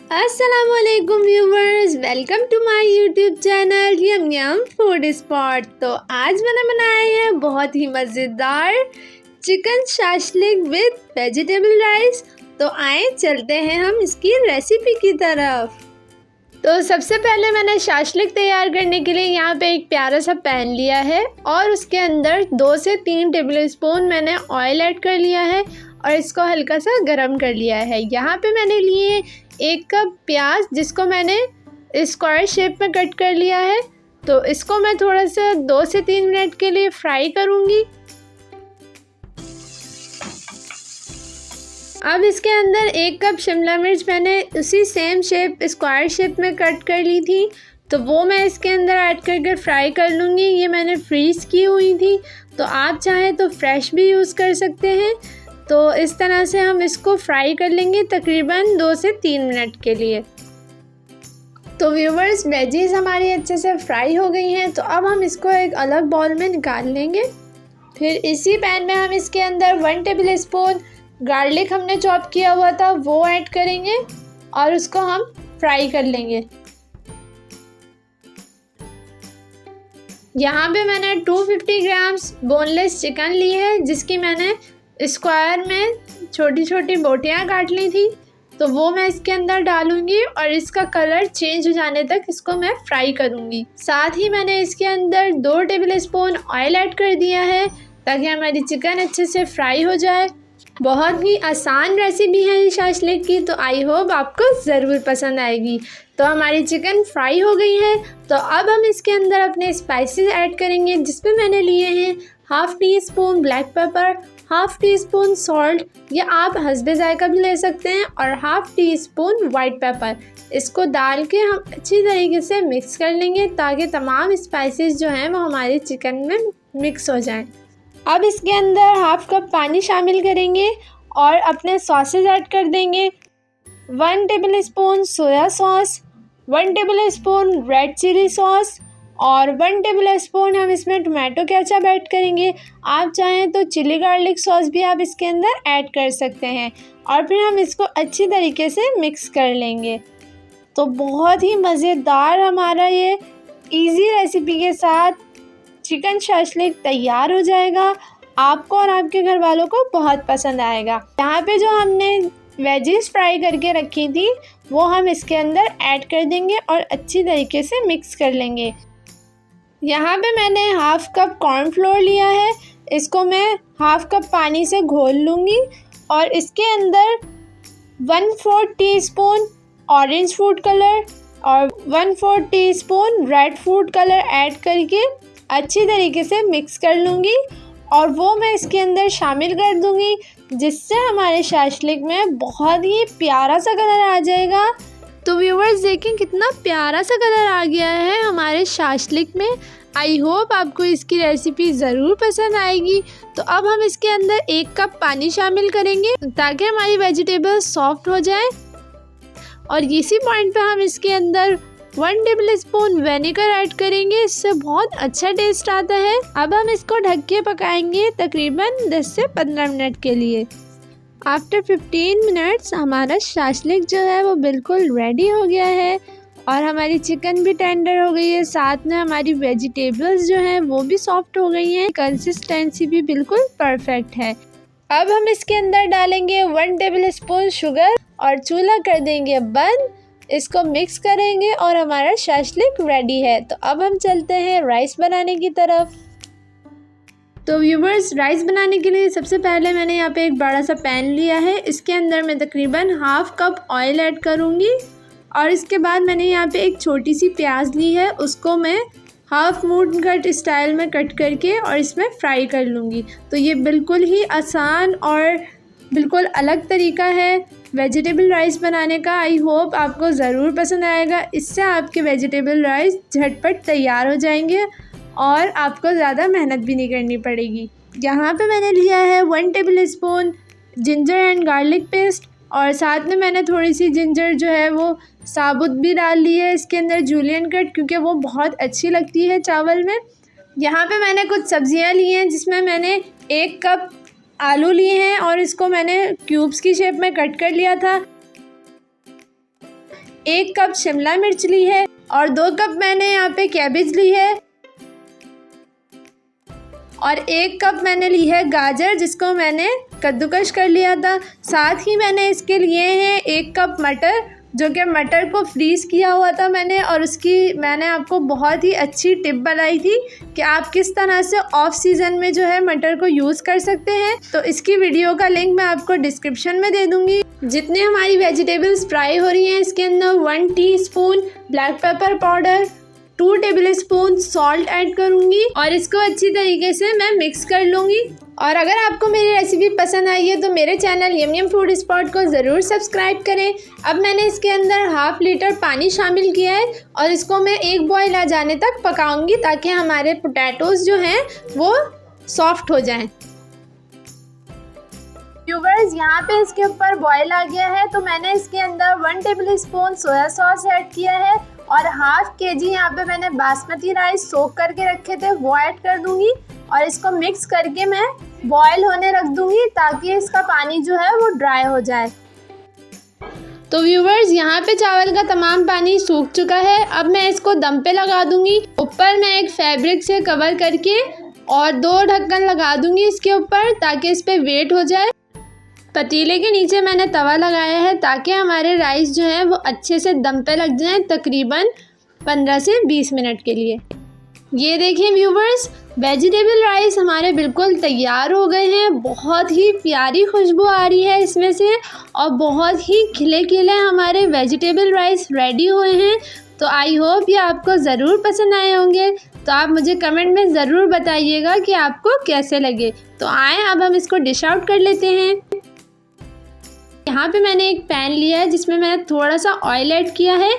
अस्सलामुअलैकुम viewers, welcome to my YouTube channel yum yum food spot. तो आज मैंने बनाया है बहुत ही मज़ेदार chicken shashlik with vegetable rice. तो आए चलते हैं हम इसकी रेसिपी की तरफ। तो सबसे पहले मैंने शाशलिक तैयार करने के लिए यहाँ पे एक प्यारा सा पैन लिया है और उसके अंदर 2 से 3 टेबल स्पून मैंने ऑयल ऐड कर लिया है और इसको हल्का सा गरम कर लिया है। यहाँ पे मैंने लिए 1 कप प्याज, जिसको मैंने स्क्वायर शेप में कट कर लिया है। तो इसको मैं थोड़ा सा 2 से 3 मिनट के लिए फ्राई करूँगी। अब इसके अंदर 1 कप शिमला मिर्च मैंने उसी सेम शेप स्क्वायर शेप में कट कर ली थी, तो वो मैं इसके अंदर ऐड करके फ्राई कर लूँगी। ये मैंने फ्रीज़ की हुई थी, तो आप चाहें तो फ्रेश भी यूज़ कर सकते हैं। तो इस तरह से हम इसको फ्राई कर लेंगे तकरीबन 2 से 3 मिनट के लिए। तो व्यूवर्स, वेजीज हमारी अच्छे से फ्राई हो गई हैं, तो अब हम इसको एक अलग बाउल में निकाल लेंगे। फिर इसी पैन में हम इसके अंदर 1 टेबल स्पून गार्लिक हमने चॉप किया हुआ था वो ऐड करेंगे और उसको हम फ्राई कर लेंगे। यहाँ पे मैंने 250 ग्राम्स बोनलेस चिकन ली है, जिसकी मैंने स्क्वायर में छोटी छोटी बोटियाँ काट ली थी। तो वो मैं इसके अंदर डालूंगी और इसका कलर चेंज हो जाने तक इसको मैं फ्राई करूँगी। साथ ही मैंने इसके अंदर 2 टेबल स्पून ऑयल ऐड कर दिया है ताकि हमारी चिकन अच्छे से फ्राई हो जाए। बहुत ही आसान रेसिपी है ये शाशलिक की, तो आई होप आपको ज़रूर पसंद आएगी। तो हमारी चिकन फ्राई हो गई है, तो अब हम इसके अंदर अपने स्पाइसेस ऐड करेंगे, जिसमें मैंने लिए हैं 1/2 tea spoon black pepper, 1/2 tea spoon salt, या आप हस्बे जायका भी ले सकते हैं, और 1/2 टी स्पून वाइट पेपर। इसको डाल के हम अच्छी तरीके से मिक्स कर लेंगे ताकि तमाम स्पाइसेस जो हैं वो हमारे चिकन में मिक्स हो जाएं। अब इसके अंदर 1/2 कप पानी शामिल करेंगे और अपने सॉसेज ऐड कर देंगे। 1 tablespoon soya sauce, 1 tablespoon red chilli sauce और 1 टेबल स्पून हम इसमें टोमेटो केचप ऐड करेंगे। आप चाहें तो चिली गार्लिक सॉस भी आप इसके अंदर ऐड कर सकते हैं और फिर हम इसको अच्छी तरीके से मिक्स कर लेंगे। तो बहुत ही मज़ेदार हमारा ये इजी रेसिपी के साथ चिकन शाशलिक तैयार हो जाएगा। आपको और आपके घर वालों को बहुत पसंद आएगा। यहाँ पे जो हमने वेजीज फ्राई करके रखी थी वो हम इसके अंदर ऐड कर देंगे और अच्छी तरीके से मिक्स कर लेंगे। यहाँ पे मैंने 1/2 कप कॉर्नफ्लोर लिया है, इसको मैं 1/2 कप पानी से घोल लूँगी और इसके अंदर 1/4 टीस्पून ऑरेंज फूड कलर और 1/4 teaspoon red food colour add करके अच्छी तरीके से मिक्स कर लूँगी और वो मैं इसके अंदर शामिल कर दूँगी, जिससे हमारे शाशलिक में बहुत ही प्यारा सा कलर आ जाएगा। तो व्यूवर्स देखें कितना प्यारा सा कलर आ गया है हमारे शाशलिक में। आई होप आपको इसकी रेसिपी ज़रूर पसंद आएगी। तो अब हम इसके अंदर 1 कप पानी शामिल करेंगे ताकि हमारी वेजिटेबल सॉफ्ट हो जाए और इसी पॉइंट पे हम इसके अंदर 1 टेबल स्पून विनेगर ऐड करेंगे, इससे बहुत अच्छा टेस्ट आता है। अब हम इसको ढक के पकाएंगे तकरीबन 10 से 15 मिनट के लिए। आफ्टर 15 मिनट्स हमारा शाशलिक जो है वो बिल्कुल रेडी हो गया है और हमारी चिकन भी टेंडर हो गई है, साथ में हमारी वेजिटेबल्स जो हैं वो भी सॉफ्ट हो गई हैं, कंसिस्टेंसी भी बिल्कुल परफेक्ट है। अब हम इसके अंदर डालेंगे 1 टेबल स्पून शुगर और चूल्हा कर देंगे बंद। इसको मिक्स करेंगे और हमारा शाशलिक रेडी है। तो अब हम चलते हैं राइस बनाने की तरफ। तो व्यूवर्स, राइस बनाने के लिए सबसे पहले मैंने यहाँ पे एक बड़ा सा पैन लिया है, इसके अंदर मैं तकरीबन 1/2 कप ऑयल ऐड करूँगी और इसके बाद मैंने यहाँ पे एक छोटी सी प्याज ली है, उसको मैं हाफ मून कट स्टाइल में कट करके और इसमें फ्राई कर लूँगी। तो ये बिल्कुल ही आसान और बिल्कुल अलग तरीका है वेजिटेबल राइस बनाने का। आई होप आपको ज़रूर पसंद आएगा। इससे आपके वेजिटेबल राइस झटपट तैयार हो जाएंगे और आपको ज़्यादा मेहनत भी नहीं करनी पड़ेगी। यहाँ पे मैंने लिया है 1 table spoon ginger and garlic paste और साथ में मैंने थोड़ी सी जिंजर जो है वो साबुत भी डाल ली है इसके अंदर, जूलियन कट, क्योंकि वो बहुत अच्छी लगती है चावल में। यहाँ पे मैंने कुछ सब्जियाँ ली हैं, जिसमें मैंने 1 कप आलू लिए हैं और इसको मैंने क्यूब्स की शेप में कट कर लिया था। 1 कप शिमला मिर्च ली है और 2 कप मैंने यहाँ पे कैबेज ली है और 1 कप मैंने ली है गाजर जिसको मैंने कद्दूकश कर लिया था। साथ ही मैंने इसके लिए हैं 1 कप मटर, जो कि मटर को फ्रीज़ किया हुआ था मैंने, और उसकी मैंने आपको बहुत ही अच्छी टिप बताई थी कि आप किस तरह से ऑफ सीज़न में जो है मटर को यूज़ कर सकते हैं। तो इसकी वीडियो का लिंक मैं आपको डिस्क्रिप्शन में दे दूँगी। जितने हमारी वेजिटेबल्स फ्राई हो रही हैं इसके अंदर 1 teaspoon black pepper powder, 2 table spoon salt add करूँगी और इसको अच्छी तरीके से मैं मिक्स कर लूँगी। और अगर आपको मेरी रेसिपी पसंद आई है तो मेरे channel yum yum food spot को ज़रूर सब्सक्राइब करें। अब मैंने इसके अंदर ½ लीटर पानी शामिल किया है और इसको मैं 1 बॉयल आ जाने तक पकाऊंगी ताकि हमारे पोटैटोज़ जो हैं वो सॉफ्ट हो जाएं। व्यूवर्स, यहाँ पे इसके ऊपर बॉयल आ गया है तो मैंने इसके अंदर 1 tablespoon soya sauce add किया है और ½ केजी यहाँ पे मैंने बासमती राइस सोक करके रखे थे वो ऐड कर दूंगी और इसको मिक्स करके मैं बॉयल होने रख दूंगी ताकि इसका पानी जो है वो ड्राई हो जाए। तो व्यूवर्स, यहाँ पे चावल का तमाम पानी सूख चुका है। अब मैं इसको दम पे लगा दूंगी। ऊपर मैं एक फैब्रिक से कवर करके और 2 ढक्कन लगा दूंगी इसके ऊपर ताकि इस पर वेट हो जाए। पतीले के नीचे मैंने तवा लगाया है ताकि हमारे राइस जो है वो अच्छे से दम पे लग जाएं, तकरीबन 15 से 20 मिनट के लिए। ये देखें व्यूवर्स, वेजिटेबल राइस हमारे बिल्कुल तैयार हो गए हैं। बहुत ही प्यारी खुशबू आ रही है इसमें से और बहुत ही खिले खिले हमारे वेजिटेबल राइस रेडी हुए हैं। तो आई होप ये आपको ज़रूर पसंद आए होंगे। तो आप मुझे कमेंट में ज़रूर बताइएगा कि आपको कैसे लगे। तो आए अब हम इसको डिश आउट कर लेते हैं। यहाँ पे मैंने एक पैन लिया है जिसमें मैंने थोड़ा सा ऑयल ऐड किया है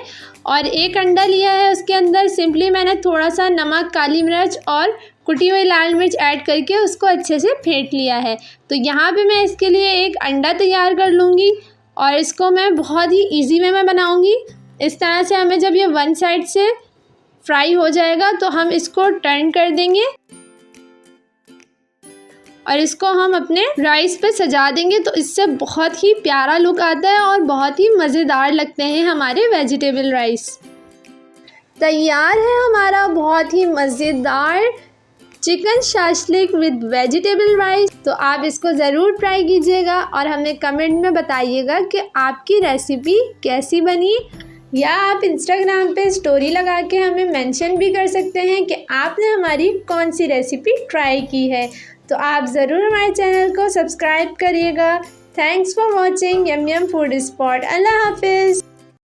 और 1 अंडा लिया है। उसके अंदर सिंपली मैंने थोड़ा सा नमक, काली मिर्च और कुटी हुई लाल मिर्च ऐड करके उसको अच्छे से फेंट लिया है। तो यहाँ पे मैं इसके लिए 1 अंडा तैयार कर लूँगी और इसको मैं बहुत ही ईजी वे में बनाऊँगी। इस तरह से हमें जब ये 1 साइड से फ्राई हो जाएगा तो हम इसको टर्न कर देंगे और इसको हम अपने राइस पे सजा देंगे। तो इससे बहुत ही प्यारा लुक आता है और बहुत ही मज़ेदार लगते हैं हमारे वेजिटेबल राइस। तैयार है हमारा बहुत ही मज़ेदार chicken shashlik with vegetable rice. तो आप इसको ज़रूर ट्राई कीजिएगा और हमें कमेंट में बताइएगा कि आपकी रेसिपी कैसी बनी, या आप इंस्टाग्राम पे स्टोरी लगा के हमें मेंशन भी कर सकते हैं कि आपने हमारी कौन सी रेसिपी ट्राई की है। तो आप ज़रूर हमारे चैनल को सब्सक्राइब करिएगा। Thanks for watching yum yum food spot. अल्लाह हाफिज़।